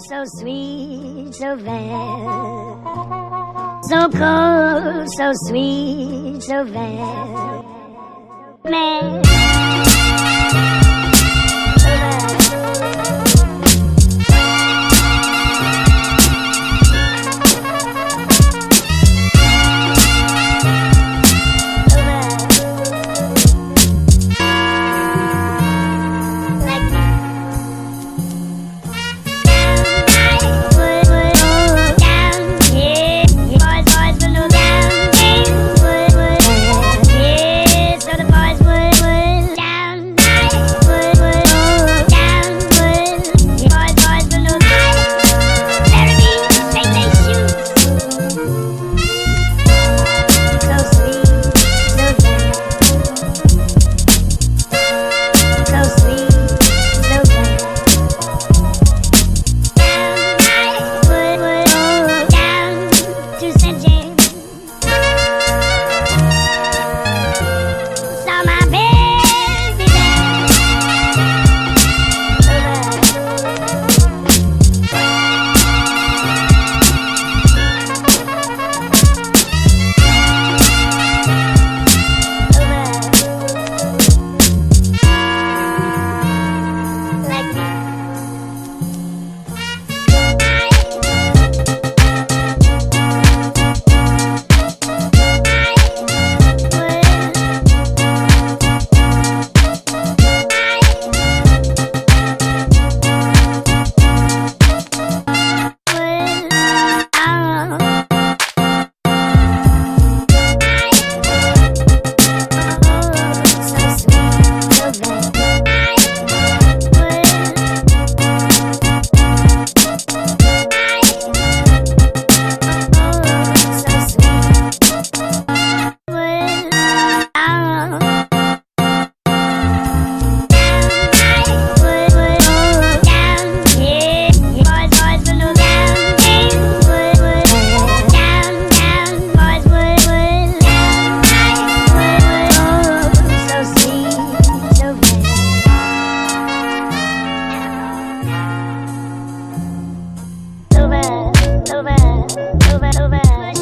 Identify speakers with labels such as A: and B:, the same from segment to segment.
A: So sweet, so very, so cold, so sweet, so very, man.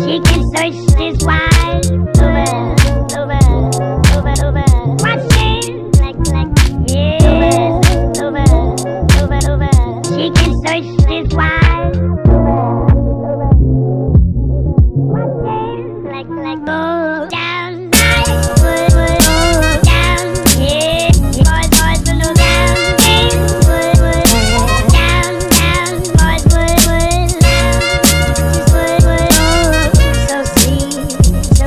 A: She can search this wide over, watching yeah, over. She can search this wide watching go down, down, yeah, boys will know down, down, boys would. So sweet, so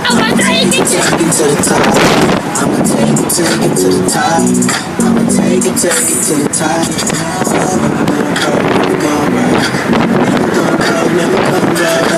A: I'ma take it to the top. I'ma take it to the top. I'ma take it to the top. Never come back.